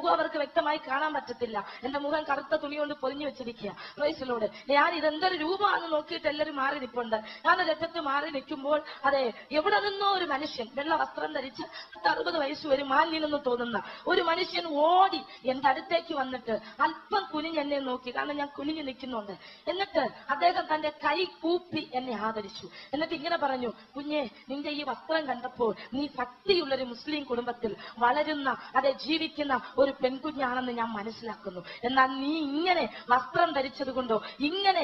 മുഖം അവർക്ക് വ്യക്തമായി കാണാൻ പറ്റത്തില്ല. എന്റെ മുഖം കറുത്ത തുണി കൊണ്ട് പൊതിഞ്ഞു വെച്ചിരിക്കുക. Price the Lord. ഞാൻ ഇതെന്തൊരു രൂപമാണെന്ന് നോക്കിയിട്ട് എല്ലാവരും മാറി നിൽപ്പുണ്ട്. ഞാൻ ഒരറ്റത്ത് മാറി നിൽക്കുമ്പോൾ അതെ എവിടെ നിന്നോ ഒരു മനുഷ്യൻ വെള്ള വസ്ത്രം ധരിച്ച് 60 വയസ്സ് വരും മാന്യനെന്ന് തോന്നുന്ന ഒരു മനുഷ്യൻ ഓടി എന്റെ അടുത്തേക്ക് വന്നിട്ട് അല്പം കുനിഞ്ഞ് എന്നെ നോക്കി. കാരണം ഞാൻ കുനിഞ്ഞു നിൽക്കുന്നുണ്ട്. എന്നിട്ട് അദ്ദേഹം തന്റെ കൈ കൂപ്പി എന്നെ ആദരിച്ചു. എന്നിട്ട് ഇങ്ങനെ പറഞ്ഞു, കുഞ്ഞെ, നിന്റെ ഈ വസ്ത്രം കണ്ടപ്പോൾ നീ ഭക്തിയുള്ളൊരു മുസ്ലിം കുടുംബത്തിൽ വളരുന്ന അതെ ജീവിക്കുന്ന ഒരു പെൺകുഞ്ഞാണെന്ന് ഞാൻ മനസ്സിലാക്കുന്നു. എന്നാൽ നീ ഇങ്ങനെ വസ്ത്രം ധരിച്ചത് കൊണ്ടോ ഇങ്ങനെ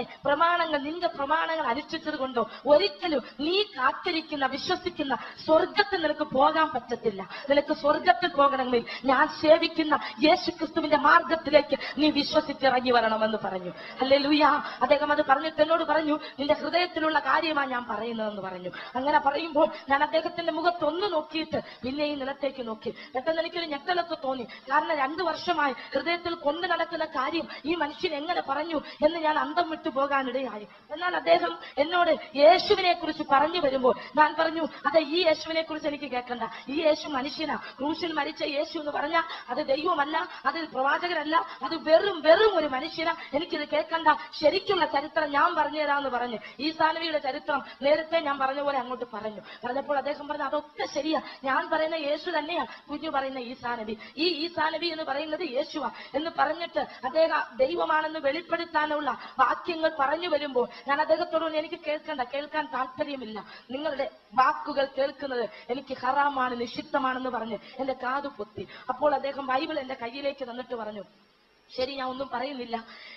നിന്റെ പ്രമാണങ്ങൾ അനുഷ്ഠിച്ചത് കൊണ്ടോ ഒരിക്കലും നീ കാത്തിരിക്കുന്ന വിശ്വസിക്കുന്ന സ്വർഗത്തിൽ നിനക്ക് പോകാൻ പറ്റത്തില്ല. നിനക്ക് സ്വർഗത്തിൽ പോകണമെങ്കിൽ ഞാൻ സേവിക്കുന്ന യേശുക്രിസ്തുവിന്റെ മാർഗത്തിലേക്ക് നീ വിശ്വസിച്ചിറങ്ങി വരണമെന്ന് പറഞ്ഞു. ഹല്ലേലൂയ. അദ്ദേഹം അത് പറഞ്ഞിട്ട് എന്നോട് പറഞ്ഞു, നിന്റെ ഹൃദയത്തിലുള്ള കാര്യമാണ് ഞാൻ പറയുന്നതെന്ന് പറഞ്ഞു. അങ്ങനെ പറയുമ്പോൾ ഞാൻ അദ്ദേഹത്തിന്റെ മുഖത്തൊന്ന് നോക്കിയിട്ട് പിന്നെ ഈ നിലത്തേക്ക് നോക്കി. പെട്ടെന്ന് എനിക്കൊരു ഞെട്ടലൊക്കെ തോന്നി. കാരണം 2 വർഷമായി ഹൃദയത്തിൽ കൊണ്ടു നടക്കുന്ന കാര്യം ഈ മനുഷ്യൻ എങ്ങനെ പറഞ്ഞു എന്ന് ഞാൻ അന്തം വിട്ടു പോകാനിടയായി. എന്നാൽ അദ്ദേഹം എന്നോട് യേശുവിനെ കുറിച്ച് പറഞ്ഞു വരുമ്പോൾ ഞാൻ പറഞ്ഞു, അതെ ഈ യേശുവിനെ കുറിച്ച് എനിക്ക് കേൾക്കണ്ട. ഈ യേശു മനുഷ്യനാ. ക്രൂശിൽ മരിച്ച യേശു എന്ന് പറഞ്ഞാൽ അത് ദൈവമല്ല, അത് പ്രവാചകരല്ല, അത് വെറും ഒരു മനുഷ്യനാ. എനിക്കിത് കേൾക്കണ്ട. ശരിക്കുള്ള ചരിത്രം ഞാൻ പറഞ്ഞു തരാമെന്ന് പറഞ്ഞ് ഈസാനബിയുടെ ചരിത്രം നേരത്തെ ഞാൻ പറഞ്ഞ പോലെ അങ്ങോട്ട് പറഞ്ഞപ്പോൾ അദ്ദേഹം പറഞ്ഞു, അതൊക്കെ ശരിയാ, ഞാൻ പറയുന്ന യേശു തന്നെയാ കുഞ്ഞു പറയുന്ന ഈസാനബി. ഈ ഈസാനബി എന്ന് പറയുന്നത് യേശുവാ എന്ന് പറഞ്ഞിട്ട് അദ്ദേഹം ദൈവമാണെന്ന് വെളിപ്പെടുത്താനുള്ള വാക്യങ്ങൾ പറഞ്ഞു വരുമ്പോൾ ഞാൻ അദ്ദേഹത്തോട് എനിക്ക് കേൾക്കാൻ താല്പര്യമില്ല. നിങ്ങളുടെ വാക്കുകൾ കേൾക്കുന്നത് എനിക്ക് ഹറാമാണ്, നിഷിദ്ധമാണെന്ന് പറഞ്ഞ് എന്റെ കാതു പൊത്തി. അപ്പോൾ അദ്ദേഹം ബൈബിൾ എന്റെ കയ്യിലേക്ക് തന്നിട്ട് പറഞ്ഞു, ശരി, ഞാൻ ഒന്നും പറയുന്നില്ല,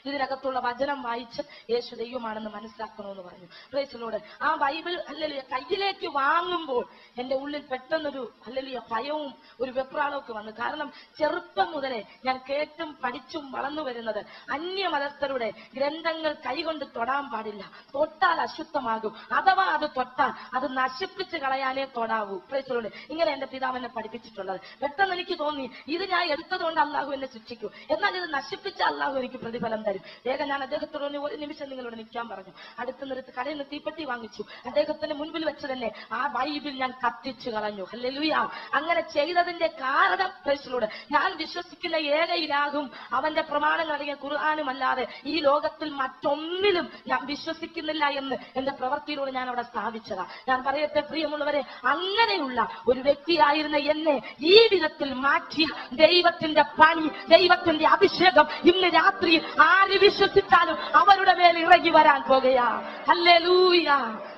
ഇതിനകത്തുള്ള വചനം വായിച്ച് യേശു ദൈവമാണെന്ന് മനസ്സിലാക്കണമെന്ന് പറഞ്ഞു. Price the Lord. ആ ബൈബിൾ ഹല്ലേലൂയ കയ്യിലേക്ക് വാങ്ങുമ്പോൾ എന്റെ ഉള്ളിൽ പെട്ടെന്നൊരു ഹല്ലേലൂയ ഭയവും ഒരു വെപ്രാളമൊക്കെ വന്നു. കാരണം ചെറുപ്പം മുതലേ ഞാൻ കേട്ടും പഠിച്ചും വളർന്നു വരുന്നത് അന്യമതസ്ഥരുടെ ഗ്രന്ഥങ്ങൾ കൈകൊണ്ട് തൊടാൻ പാടില്ല, തൊട്ടാൽ അശുദ്ധമാകും, അഥവാ അത് തൊട്ടാൽ അത് നശിപ്പിച്ച് കളയാനേ തൊടാവൂ. Praise the Lord. ഇങ്ങനെ എന്റെ പിതാവ് എന്നെ പഠിപ്പിച്ചിട്ടുള്ളത്. പെട്ടെന്ന് എനിക്ക് തോന്നി, ഇത് ഞാൻ എടുത്തതുകൊണ്ട് അല്ലാഹു എന്നെ ശിക്ഷിക്കും, എന്നാൽ ഇത് നശിപ്പിച്ച അല്ലാഹു എനിക്ക് പ്രതിഫലം തരും. വേഗം ഞാൻ അദ്ദേഹത്തോട് ഒരു നിമിഷം നിങ്ങളോട് നിൽക്കാൻ പറഞ്ഞു. അടുത്ത നിർത്തി കടയിൽ നിന്ന് തീപ്പെട്ടി വാങ്ങിച്ചു. അദ്ദേഹത്തിന്റെ മുൻപിൽ വെച്ച് തന്നെ ആ ബൈബിൾ ഞാൻ കത്തിച്ചു കളഞ്ഞു. ഹല്ലേലൂയ. അങ്ങനെ ചെയ്തതിന്റെ കാരണം പ്രൈസിലൂടെ ഞാൻ വിശ്വസിക്കുന്ന ഏക ഇലാഹും അവന്റെ പ്രമാണങ്ങൾ അല്ലെങ്കിൽ ഖുർആനും അല്ലാതെ ഈ ലോകത്തിൽ മറ്റൊന്നിലും ഞാൻ വിശ്വസിക്കുന്നില്ല എന്ന് എന്റെ പ്രവൃത്തിയിലൂടെ ഞാൻ അവിടെ സ്ഥാപിച്ചതാ. ഞാൻ പറയട്ടെ പ്രിയമുള്ളവരെ, അങ്ങനെയുള്ള ഒരു വ്യക്തിയായിരുന്ന എന്നെ ഈ വിധത്തിൽ മാറ്റിയ ദൈവത്തിന്റെ പണി, ദൈവത്തിന്റെ അഭിഷേകം ഇന്ന് രാത്രി ആര് വിശ്വസിച്ചാലും അവരുടെ മേൽ ഇറങ്ങി വരാൻ പോകുകയാ. Hallelujah,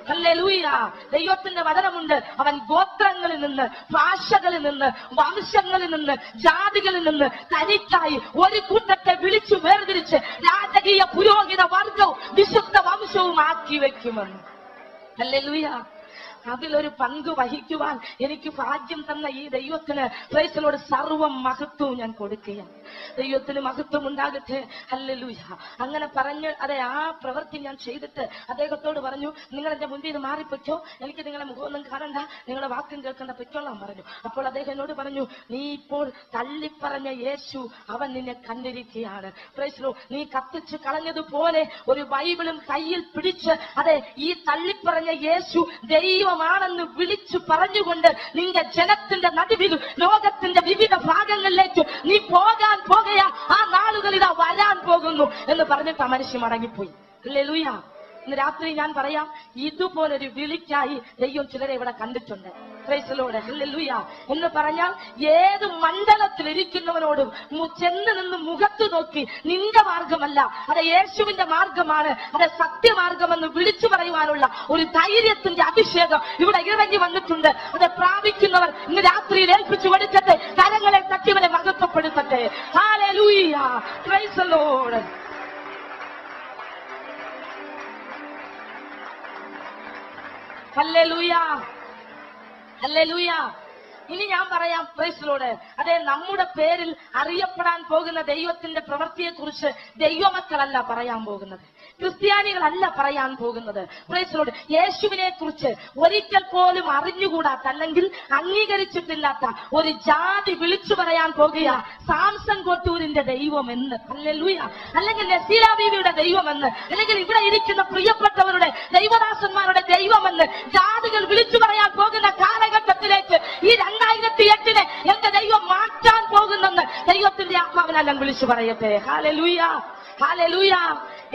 hallelujah. ദൈവത്തിന്റെ വചനമുണ്ട്, അവൻ ഗോത്രങ്ങളിൽ നിന്ന്, ഭാഷകളിൽ നിന്ന്, വംശങ്ങളിൽ നിന്ന്, ജാതികളിൽ നിന്ന് തനിക്കായി ഒരു കൂട്ടത്തെ വിളിച്ചു വേർതിരിച്ച് രാജകീയ പുരോഹിത വർഗവും വിശുദ്ധ വംശവും ആക്കി വെക്കുമെന്ന്. ഹല്ലേലൂയ. അതിലൊരു പങ്ക് വഹിക്കുവാൻ എനിക്ക് ഭാഗ്യം തന്ന ഈ ദൈവത്തിന് പ്രൈസിനോട് സർവ്വം മഹത്വവും ഞാൻ കൊടുക്കുകയാണ്. ദൈവത്തിന് മഹത്വം ഉണ്ടാകട്ടെ. ഹല്ലേലൂയ. അങ്ങനെ പറഞ്ഞ് അതെ ആ പ്രവൃത്തി ഞാൻ ചെയ്തിട്ട് അദ്ദേഹത്തോട് പറഞ്ഞു, നിങ്ങൾ എന്റെ മുൻപിൽ നിന്ന് മാറിപ്പൊയ്ക്കോ, എനിക്ക് നിങ്ങളെ മുഖമൊന്നും കാണണ്ട, നിങ്ങളെ വാക്കും കേൾക്കേണ്ട, പൊയ്ക്കോളാൻ പറഞ്ഞു. അപ്പോൾ അദ്ദേഹം എന്നോട് പറഞ്ഞു, നീ ഇപ്പോൾ തള്ളിപ്പറഞ്ഞ യേശു അവൻ നിന്നെ കണ്ടിരിക്കുകയാണ്. പ്രൈസിലോ നീ കത്തിച്ച് കളഞ്ഞതുപോലെ ഒരു ബൈബിളും കയ്യിൽ പിടിച്ച് അതെ ഈ തള്ളിപ്പറഞ്ഞ യേശു ദൈവമാണെന്ന് വിളിച്ചു പറഞ്ഞുകൊണ്ട് നിന്റെ ജനത്തിന്റെ നടുവിൽ ലോകത്തിന്റെ വിവിധ ഭാഗങ്ങളിലേക്ക് നീ പോകാൻ പോകുകയാ. ആ നാളുകൾ ഇതാ വരാൻ പോകുന്നു എന്ന് പറഞ്ഞിട്ട് ആ മനുഷ്യൻ മടങ്ങിപ്പോയി. ഹല്ലേലൂയ. ഇന്ന് രാത്രി ഞാൻ പറയാം, ഇതുപോലൊരു വിളിക്കായി ദൈവം ചിലരെ ഇവിടെ കണ്ടിട്ടുണ്ട്. Price the Lord. ഹല്ലേലൂയ. എന്ന് പറഞ്ഞാൽ ഏത് മണ്ഡലത്തിൽ ഇരിക്കുന്നവനോടും ചെന്ന് നിന്ന് മുഖത്ത് നോക്കി നിന്റെ മാർഗമല്ല, അത് യേശുവിന്റെ മാർഗമാണ്, അത് സത്യമാർഗമെന്ന് വിളിച്ചു പറയുവാനുള്ള ഒരു ധൈര്യത്തിന്റെ അഭിഷേകം ഇവിടെ ഇറങ്ങി വന്നിട്ടുണ്ട്. അത് പ്രാപിക്കുന്നവർ ഇന്ന് രാത്രിയിൽ ഏൽപ്പിച്ചു കൊടുക്കട്ടെ, കരങ്ങളെ തട്ടിവരെ മഹത്വപ്പെടുത്തട്ടെ. Hallelujah. Praise the Lord. Hallelujah, hallelujah. ഇനി ഞാൻ പറയാം പ്രൈസ് ദി ലോർഡ്. അതെ, നമ്മുടെ പേരിൽ അറിയപ്പെടാൻ പോകുന്ന ദൈവത്തിന്റെ പ്രവൃത്തിയെ കുറിച്ച് ദൈവമക്കളല്ല പറയാൻ പോകുന്നത്, ക്രിസ്ത്യാനികളല്ല പറയാൻ പോകുന്നത്. Price the Lord. യേശുവിനെ കുറിച്ച് ഒരിക്കൽ പോലും അറിഞ്ഞുകൂടാത്ത അല്ലെങ്കിൽ അംഗീകരിച്ചിട്ടില്ലാത്ത ഒരു ജാതി വിളിച്ചു പറയാൻ പോകുക സാംസൺ കൊട്ടൂരിന്റെ ദൈവമെന്ന്, ഹല്ലേലൂയ, അല്ലെങ്കിൽ നസീല ബീവിയുടെ ദൈവമെന്ന്, അല്ലെങ്കിൽ ഇവിടെ ഇരിക്കുന്ന പ്രിയപ്പെട്ടവരുടെ ദൈവദാസന്മാരുടെ ദൈവമെന്ന് ജാതികൾ വിളിച്ചു പറയാൻ പോകുന്ന കാലഘട്ടത്തിലേക്ക് ഈ 2008 എന്റെ ദൈവം മാറ്റാൻ പോകുന്നെന്ന് ദൈവത്തിന്റെ ആത്മാവിനെല്ലാം വിളിച്ചു പറയട്ടെ. Hallelujah, hallelujah.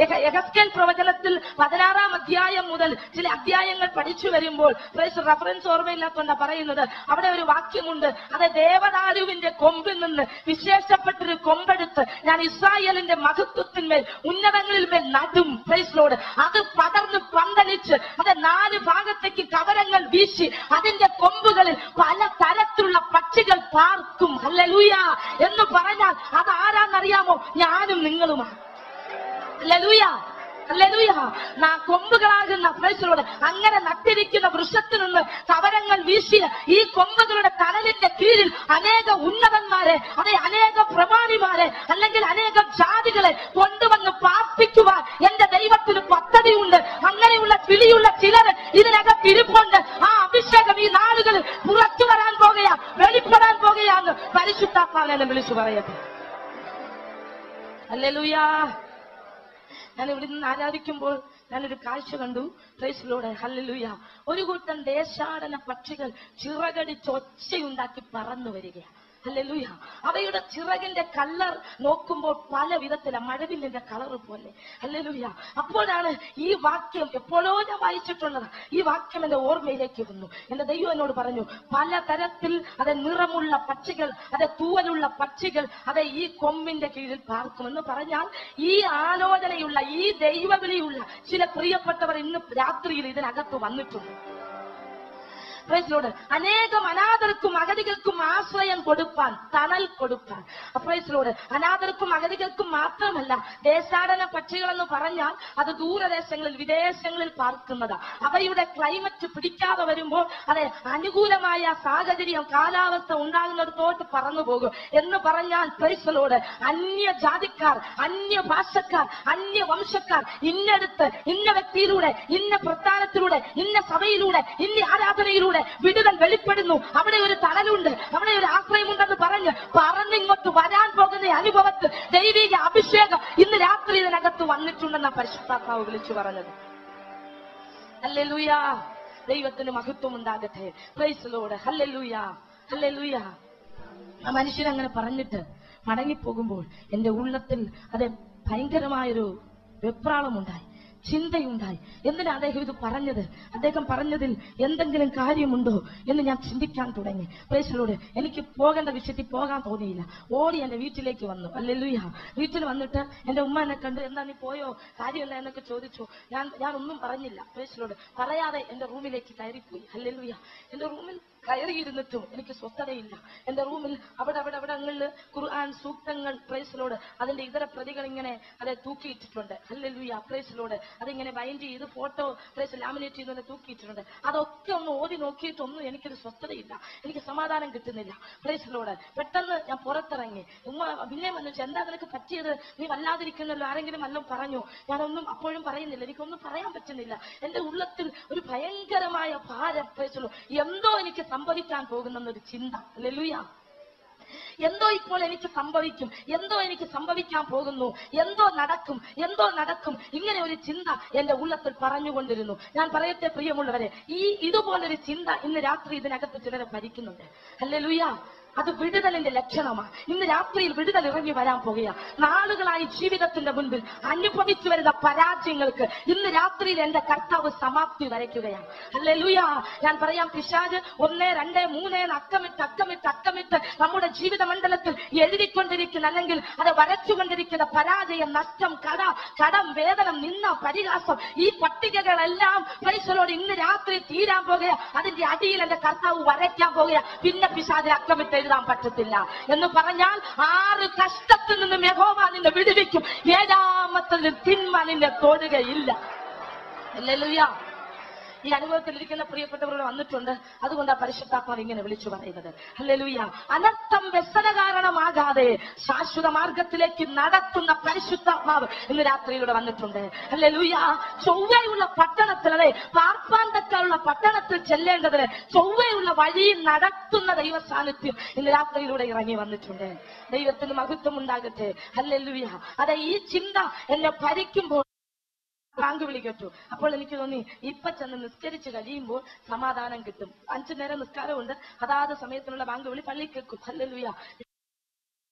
യെഹെസ്കേൽ പ്രവചനത്തിൽ 16-ാം അധ്യായം മുതൽ ചില അധ്യായങ്ങൾ പഠിച്ചു വരുമ്പോൾ റെഫറൻസ് ഓർമ്മയില്ലാത്തതുകൊണ്ട് പറയുന്നത്, അവിടെ ഒരു വാക്യമുണ്ട്, അത് ദേവദാരുവിന്റെ കൊമ്പിൽ നിന്ന് വിശേഷപ്പെട്ടൊരു കൊമ്പെടുത്ത് ഞാൻ ഇസ്രായേലിന്റെ മഹത്വത്തിന്മേൽ ഉന്നതങ്ങളിൽ മേൽ നടും. Praise Lord. അത് പടർന്ന് പന്തലിച്ച് അത് 4 ഭാഗത്തേക്ക് കവരങ്ങൾ വീശി അതിന്റെ കൊമ്പുകളിൽ പല തരത്തിലുള്ള പക്ഷികൾ പാർക്കും. ഹല്ലേലൂയ എന്ന് പറഞ്ഞാൽ അത് ആരാന്നറിയാമോ? ഞാനും നിങ്ങളുമാണ്. Hallelujah, hallelujah. കൊമ്പുകളാകുന്ന പ്രൈസിലൂടെ അങ്ങനെ നട്ടിരിക്കുന്ന വൃക്ഷത്തിൽ നിന്ന് കവരങ്ങൾ വീശിയ ഈ കൊമ്പുകളുടെ തണലിന്റെ കീഴിൽ അനേക ഉന്നതന്മാരെ, അതെ, അനേക പ്രമാണിമാരെ അല്ലെങ്കിൽ അനേക ജാതികളെ കൊണ്ടുവന്ന് പാർപ്പിക്കുവാൻ എന്റെ ദൈവത്തിന് പദ്ധതിയുണ്ട്. അങ്ങനെയുള്ള വിളിയുള്ള ചിലർ ഇതിനകത്ത് ഇരിപ്പുണ്ട്. ആ അഭിഷേകം ഈ നാളുകളിൽ പുറത്തു വരാൻ പോകുകയാ, വെളിപ്പെടാൻ പോകുകയാന്ന് പരിശുദ്ധാത്മാവിനെ വിളിച്ചു പറയട്ടെ. ഹല്ലേലൂയ. ഞാൻ ഇവിടെ നിന്ന് ആരാധിക്കുമ്പോൾ ഞാനൊരു കാഴ്ച കണ്ടു. Price the Lord. ഹല്ലേലൂയ. ഒരു കൂട്ടം ദേശാടന പക്ഷികൾ ചിറകടിച്ച് ഒച്ചയുണ്ടാക്കി പറന്നു വരികയാണ്. ഹല്ലേലൂയ. അവയുടെ ചിറകിന്റെ കളർ നോക്കുമ്പോൾ പല വിധത്തില മഴവില്ലിന്റെ കളർ പോലെ. ഹല്ലേലൂയ. അപ്പോഴാണ് ഈ വാക്യം, എപ്പോഴോ ഞാൻ വായിച്ചിട്ടുള്ളത്, ഈ വാക്യം എന്റെ ഓർമ്മയിലേക്ക് വന്നു. എന്റെ ദൈവം എന്നോട് പറഞ്ഞു, പലതരത്തിൽ അത് നിറമുള്ള പക്ഷികൾ, അത് തൂവലുള്ള പക്ഷികൾ അത് ഈ കൊമ്പിന്റെ കീഴിൽ പാർക്കുമെന്ന് പറഞ്ഞാൽ ഈ ആലോചനയുള്ള ഈ ദൈവവിളിയുള്ള ചില പ്രിയപ്പെട്ടവർ ഇന്ന് രാത്രിയിൽ ഇതിനകത്ത് വന്നിട്ടുണ്ട്. Praise the Lord. അനേകം അനാഥർക്കും അഗതികൾക്കും ആശ്രയം കൊടുപ്പാൻ, തണൽ കൊടുപ്പാൻ. Praise the Lord. അനാഥർക്കും അഗതികൾക്കും മാത്രമല്ല, ദേശാടന പക്ഷികൾ എന്ന് പറഞ്ഞാൽ അത് ദൂരദേശങ്ങളിൽ വിദേശങ്ങളിൽ പാർക്കുന്നതാ. അവയുടെ ക്ലൈമറ്റ് പിടിക്കാതെ വരുമ്പോൾ അതെ അനുകൂലമായ സാഹചര്യം കാലാവസ്ഥ ഉണ്ടാകുന്നിടത്തോട്ട് പറന്നു പോകും എന്ന് പറഞ്ഞാൽ പ്രൈസ് ദി ലോർഡ്, അന്യ ജാതിക്കാർ, അന്യ ഭാഷക്കാർ, അന്യ വംശക്കാർ ഇന്നടുത്ത് ഇന്ന വ്യക്തിയിലൂടെ, ഇന്ന പ്രസ്ഥാനത്തിലൂടെ, ഇന്ന സഭയിലൂടെ, ഇന്ന ആരാധനയിലൂടെ വിടുതൽ വെളിപ്പെടുന്നു. അവിടെ ഒരു തണലുണ്ട്, അവിടെ ഒരു ആശ്രയമുണ്ടെന്ന് പറഞ്ഞിങ്ങോട്ട് വരാൻ പോകുന്ന അനുഭവത്തിൽ ദൈവിക അഭിഷേകം ഇന്ന് രാത്രി ഇതിനകത്ത് വന്നിട്ടുണ്ടെന്ന പരിശുദ്ധാത്മാവ് വിളിച്ചു പറഞ്ഞത്. ഹല്ലേലൂയ. ദൈവത്തിന് മഹത്വം ഉണ്ടാകട്ടെ. Price the Lord. Hallelujah, hallelujah. ആ മനുഷ്യൻ അങ്ങനെ പറഞ്ഞിട്ട് മടങ്ങിപ്പോകുമ്പോൾ എന്റെ ഉള്ളത്തിൽ അത് ഭയങ്കരമായൊരു വെപ്രാളമുണ്ടായി, ചിന്തയുണ്ടായി. എന്തിനാ അദ്ദേഹം ഇത് പറഞ്ഞത്? അദ്ദേഹം പറഞ്ഞതിൽ എന്തെങ്കിലും കാര്യമുണ്ടോ എന്ന് ഞാൻ ചിന്തിക്കാൻ തുടങ്ങി. Price the Lord. എനിക്ക് പോകേണ്ട വിഷയത്തിൽ പോകാൻ തോന്നിയില്ല. ഓടി എന്റെ വീട്ടിലേക്ക് വന്നു. ഹല്ലേലൂയ. വീട്ടിൽ വന്നിട്ട് എന്റെ ഉമ്മ എന്നെ കണ്ട്, എന്താ നീ പോയോ, കാര്യമല്ല എന്നൊക്കെ ചോദിച്ചു. ഞാൻ ഒന്നും പറഞ്ഞില്ല. Price the Lord. പറയാതെ എന്റെ റൂമിലേക്ക് കയറിപ്പോയി. ഹല്ലേലൂയ. എന്റെ റൂമിൽ കയറിയിരുന്നിട്ടും എനിക്ക് സ്വസ്ഥതയില്ല. എന്റെ റൂമിൽ അവിടങ്ങളിൽ ഖുർആൻ സൂക്തങ്ങൾ, പ്രൈസ് ദി ലോർഡ്, അതിന്റെ ഇതര പ്രതികൾ ഇങ്ങനെ അത് തൂക്കിയിട്ടിട്ടുണ്ട്. ഹല്ലേലൂയ. Praise the Lord. അതിങ്ങനെ ബൈൻഡ് ചെയ്ത് ഫോട്ടോ പ്രൈസ് ലാമിനേറ്റ് ചെയ്ത് തൂക്കിയിട്ടുണ്ട്. അതൊക്കെ ഒന്ന് ഓടി നോക്കിയിട്ടൊന്നും എനിക്കൊരു സ്വസ്ഥതയില്ല, എനിക്ക് സമാധാനം കിട്ടുന്നില്ല. Price the Lord. പെട്ടെന്ന് ഞാൻ പുറത്തിറങ്ങി. ഉമ്മ പിന്നെ വന്നു, എന്താ നിനക്ക് പറ്റിയത്, നീ വല്ലാതിരിക്കുന്നല്ലോ, ആരെങ്കിലും വല്ലതും പറഞ്ഞു? ഞാനൊന്നും അപ്പോഴും പറയുന്നില്ല, എനിക്കൊന്നും പറയാൻ പറ്റുന്നില്ല. എന്റെ ഉള്ളത്തിൽ ഒരു ഭയങ്കരമായ ഭാരം. Price the Lord. എന്തോ എനിക്ക് സംഭവിക്കാൻ പോകുന്നൊരു ചിന്ത. ഹല്ലേലൂയ. എന്തോ ഇപ്പോൾ എനിക്ക് സംഭവിക്കും, എന്തോ എനിക്ക് സംഭവിക്കാൻ പോകുന്നു, എന്തോ നടക്കും, ഇങ്ങനെ ഒരു ചിന്ത എന്റെ ഉള്ളത്തിൽ പറഞ്ഞുകൊണ്ടിരുന്നു. ഞാൻ പറയട്ടെ പ്രിയമുള്ളവരെ, ഇതുപോലൊരു ചിന്ത ഇന്ന് രാത്രി ഇതിനകത്ത് ചിലരെ ഭരിക്കുന്നുണ്ട്. ഹല്ലേലൂയ. അത് വിടുതലിന്റെ ലക്ഷണമാണ്. ഇന്ന് രാത്രിയിൽ വിടുതൽ ഇറങ്ങി വരാൻ പോകുക. നാളുകളായി ജീവിതത്തിന്റെ മുൻപിൽ അനുഭവിച്ചു വരുന്ന പരാജയങ്ങൾക്ക് ഇന്ന് രാത്രിയിൽ എന്റെ കർത്താവ് സമാപ്തി വരയ്ക്കുകയാണ്. ഹല്ലേലൂയ. ഞാൻ പറയാം, പിശാച് 1, 2, 3 അക്കമിട്ട് നമ്മുടെ ജീവിത മണ്ഡലത്തിൽ എഴുതിക്കൊണ്ടിരിക്കുന്ന അല്ലെങ്കിൽ അത് വരച്ചുകൊണ്ടിരിക്കുന്ന പരാജയം, നഷ്ടം, കടം, വേദനം, നിന്ന, പരിഹാസം, ഈ പട്ടികകളെല്ലാം പ്രൈസ് ദി ലോർഡ് ഇന്ന് രാത്രി തീരാൻ പോകുക. അതിന്റെ അടിയിൽ എന്റെ കർത്താവ് വരയ്ക്കാൻ പോകുക. പിന്നെ പിശാചിനെ അക്കമിട്ട് എഴുതാൻ പറ്റത്തില്ല എന്ന് പറഞ്ഞാൽ 6 കഷ്ടത്തിൽ നിന്നും യഹോവ നിന്നെ വിടുവിക്കും, 7ാമത്തിൽ തിന്മ നിന്നെ തൊടുകയില്ല. ഹല്ലേലൂയ. ഈ അനുഭവത്തിലിരിക്കുന്ന പ്രിയപ്പെട്ടവരോട് വന്നിട്ടുണ്ട്. അതുകൊണ്ട് ആ പരിശുദ്ധാത്മാവ് ഇങ്ങനെ വിളിച്ചു പറയുന്നത്. ഹല്ലേലൂയ. അനർത്ഥം വ്യസന കാരണമാകാതെ ശാശ്വത മാർഗത്തിലേക്ക് നടത്തുന്ന പരിശുദ്ധാത്മാവ് ഇന്ന് രാത്രിയിലൂടെ വന്നിട്ടുണ്ട്. ഹല്ലേലൂയ. ചൊവ്വയുള്ള പട്ടണത്തിൽ, അതെ, പാർപ്പാൻ തക്കാനുള്ള പട്ടണത്തിൽ ചെല്ലേണ്ടതിന് ചൊവ്വയുള്ള വഴി നടത്തുന്ന ദൈവ സാന്നിധ്യം ഇന്ന് രാത്രിയിലൂടെ ഇറങ്ങി വന്നിട്ടുണ്ട്. ദൈവത്തിന് മഹത്വം ഉണ്ടാകട്ടെ. ഹല്ലേലൂയ. അതെ, ഈ ചിന്ത എന്നെ ഭരിക്കുമ്പോൾ ബാങ്ക് വിളിക്കട്ടു. അപ്പോൾ എനിക്ക് തോന്നി ഇപ്പൊ ചെന്ന് നിസ്കരിച്ച് കഴിയുമ്പോൾ സമാധാനം കിട്ടും. 5 നേരം നിസ്കാരമുണ്ട്, അതാത് സമയത്തിനുള്ള ബാങ്ക് വിളി പള്ളി കേൾക്കും. ഹല്ലേലൂയ.